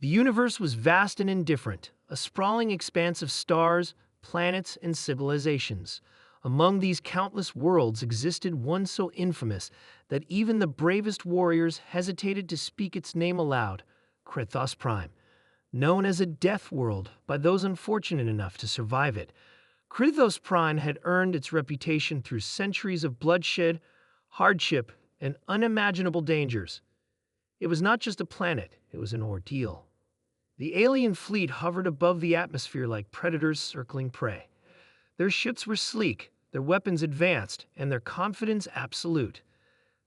The universe was vast and indifferent, a sprawling expanse of stars, planets, and civilizations. Among these countless worlds existed one so infamous that even the bravest warriors hesitated to speak its name aloud, Krithos Prime. Known as a death world by those unfortunate enough to survive it, Krithos Prime had earned its reputation through centuries of bloodshed, hardship, and unimaginable dangers. It was not just a planet, it was an ordeal. The alien fleet hovered above the atmosphere like predators circling prey. Their ships were sleek, their weapons advanced, and their confidence absolute.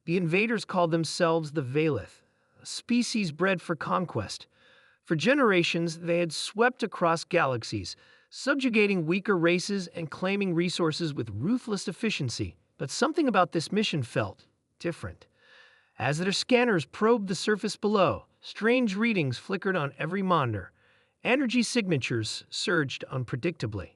The invaders called themselves the Valith, a species bred for conquest. For generations, they had swept across galaxies, subjugating weaker races and claiming resources with ruthless efficiency. But something about this mission felt different. As their scanners probed the surface below, strange readings flickered on every monitor. Energy signatures surged unpredictably.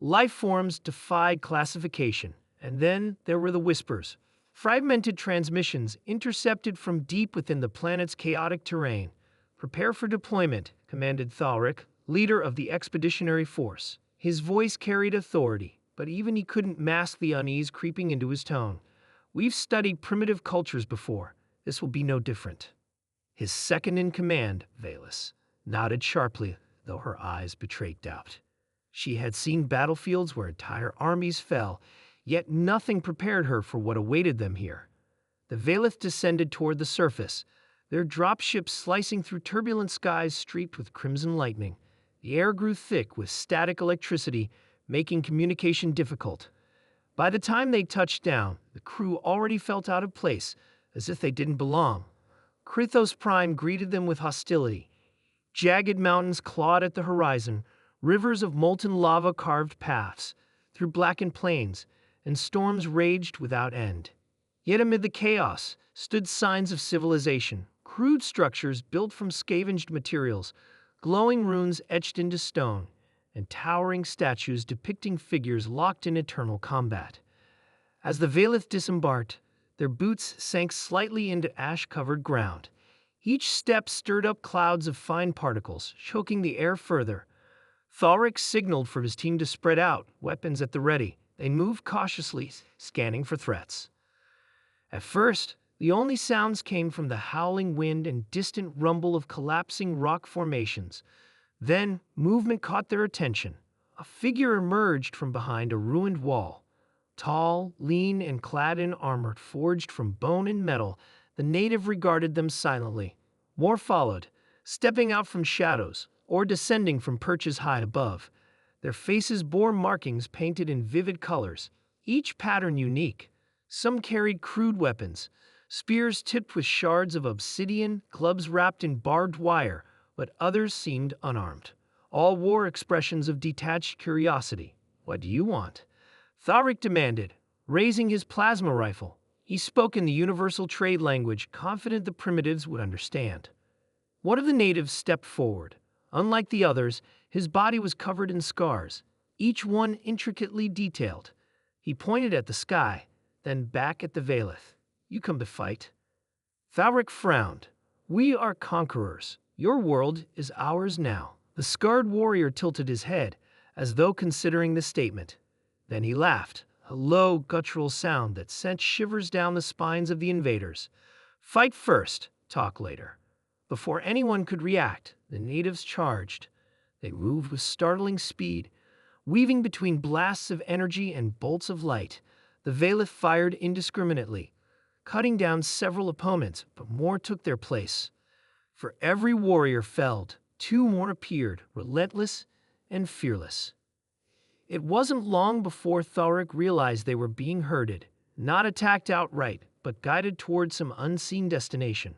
Life forms defied classification. And then there were the whispers, fragmented transmissions intercepted from deep within the planet's chaotic terrain. "Prepare for deployment," commanded Thalric, leader of the expeditionary force. His voice carried authority, but even he couldn't mask the unease creeping into his tone. "We've studied primitive cultures before. This will be no different." His second-in-command, Valus, nodded sharply, though her eyes betrayed doubt. She had seen battlefields where entire armies fell, yet nothing prepared her for what awaited them here. The Valith descended toward the surface, their dropships slicing through turbulent skies streaked with crimson lightning. The air grew thick with static electricity, making communication difficult. By the time they touched down, the crew already felt out of place, as if they didn't belong. Krithos Prime greeted them with hostility. Jagged mountains clawed at the horizon, rivers of molten lava carved paths through blackened plains, and storms raged without end. Yet amid the chaos stood signs of civilization, crude structures built from scavenged materials, glowing runes etched into stone, and towering statues depicting figures locked in eternal combat. As the Valith disembarked, their boots sank slightly into ash-covered ground. Each step stirred up clouds of fine particles, choking the air further. Thalric signaled for his team to spread out, weapons at the ready. They moved cautiously, scanning for threats. At first, the only sounds came from the howling wind and distant rumble of collapsing rock formations. Then, movement caught their attention. A figure emerged from behind a ruined wall. Tall, lean, and clad in armor forged from bone and metal, the native regarded them silently. More followed, stepping out from shadows or descending from perches high above. Their faces bore markings painted in vivid colors, each pattern unique. Some carried crude weapons, spears tipped with shards of obsidian, clubs wrapped in barbed wire, but others seemed unarmed. All wore expressions of detached curiosity. "What do you want?" Thalric demanded, raising his plasma rifle. He spoke in the universal trade language, confident the primitives would understand. One of the natives stepped forward. Unlike the others, his body was covered in scars, each one intricately detailed. He pointed at the sky, then back at the Valith. "You come to fight?" Thalric frowned. "We are conquerors. Your world is ours now." The scarred warrior tilted his head, as though considering the statement. Then he laughed, a low, guttural sound that sent shivers down the spines of the invaders. "Fight first, talk later." Before anyone could react, the natives charged. They moved with startling speed, weaving between blasts of energy and bolts of light. The Valith fired indiscriminately, cutting down several opponents, but more took their place. For every warrior felled, two more appeared, relentless and fearless. It wasn't long before Thalric realized they were being herded, not attacked outright, but guided toward some unseen destination.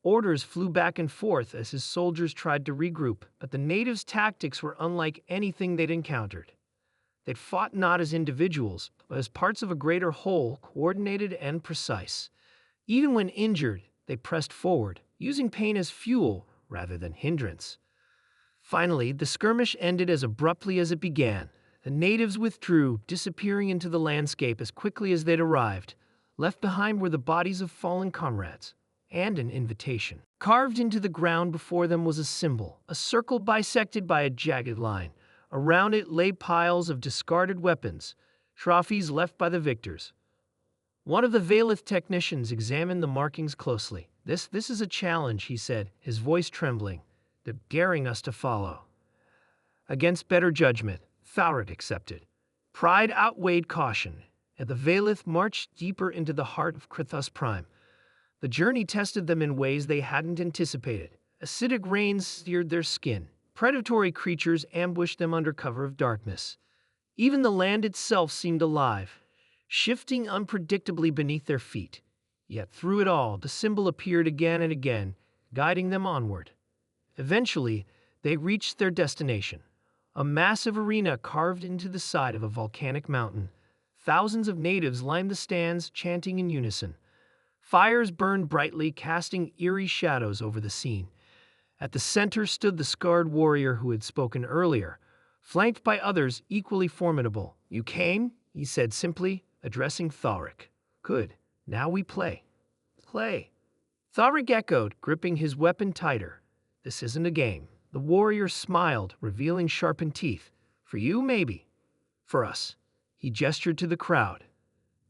Orders flew back and forth as his soldiers tried to regroup, but the natives' tactics were unlike anything they'd encountered. They'd fought not as individuals, but as parts of a greater whole, coordinated and precise. Even when injured, they pressed forward, using pain as fuel rather than hindrance. Finally, the skirmish ended as abruptly as it began. The natives withdrew, disappearing into the landscape as quickly as they'd arrived. Left behind were the bodies of fallen comrades, and an invitation. Carved into the ground before them was a symbol, a circle bisected by a jagged line. Around it lay piles of discarded weapons, trophies left by the victors. One of the Valith technicians examined the markings closely. This is a challenge, he said, his voice trembling, daring us to follow. Against better judgment, Thaurit accepted. Pride outweighed caution, and the Valith marched deeper into the heart of Krithos Prime. The journey tested them in ways they hadn't anticipated. Acidic rains seared their skin. Predatory creatures ambushed them under cover of darkness. Even the land itself seemed alive, shifting unpredictably beneath their feet. Yet through it all, the symbol appeared again and again, guiding them onward. Eventually, they reached their destination, a massive arena carved into the side of a volcanic mountain. Thousands of natives lined the stands, chanting in unison. Fires burned brightly, casting eerie shadows over the scene. At the center stood the scarred warrior who had spoken earlier, flanked by others equally formidable. "You came?" he said simply, addressing Thaurit. "Good. Now we play." "Play." Thaurit echoed, gripping his weapon tighter. "This isn't a game." The warrior smiled, revealing sharpened teeth. "For you, maybe. For us." He gestured to the crowd.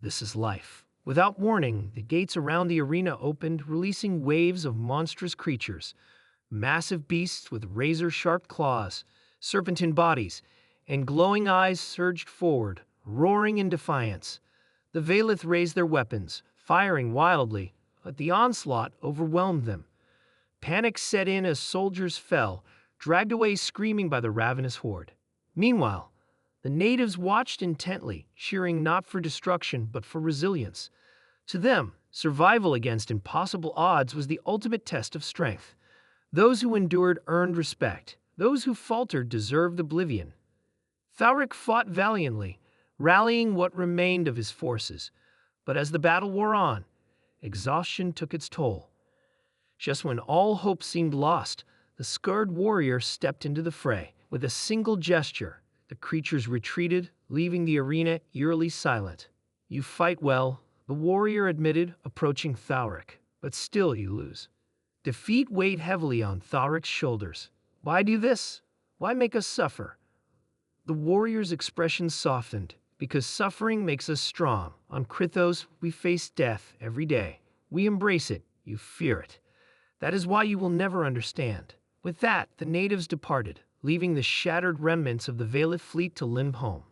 "This is life." Without warning, the gates around the arena opened, releasing waves of monstrous creatures. Massive beasts with razor-sharp claws, serpentine bodies, and glowing eyes surged forward, roaring in defiance. The Valith raised their weapons, firing wildly, but the onslaught overwhelmed them. Panic set in as soldiers fell, dragged away screaming by the ravenous horde. Meanwhile, the natives watched intently, cheering not for destruction but for resilience. To them, survival against impossible odds was the ultimate test of strength. Those who endured earned respect. Those who faltered deserved oblivion. Thaurit fought valiantly, rallying what remained of his forces. But as the battle wore on, exhaustion took its toll. Just when all hope seemed lost, the scarred warrior stepped into the fray. With a single gesture, the creatures retreated, leaving the arena eerily silent. "You fight well," the warrior admitted, approaching Thaurit, "but still you lose." Defeat weighed heavily on Thaurit's shoulders. "Why do this? Why make us suffer?" The warrior's expression softened. "Because suffering makes us strong. On Krithos, we face death every day. We embrace it. You fear it. That is why you will never understand." With that, the natives departed, leaving the shattered remnants of the Valith fleet to limp home.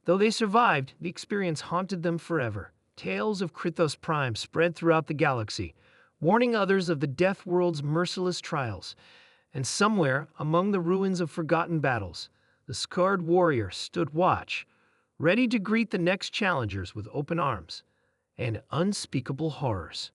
Though they survived, the experience haunted them forever. Tales of Krithos Prime spread throughout the galaxy, warning others of the Death World's merciless trials. And somewhere, among the ruins of forgotten battles, the scarred warrior stood watch, ready to greet the next challengers with open arms and unspeakable horrors.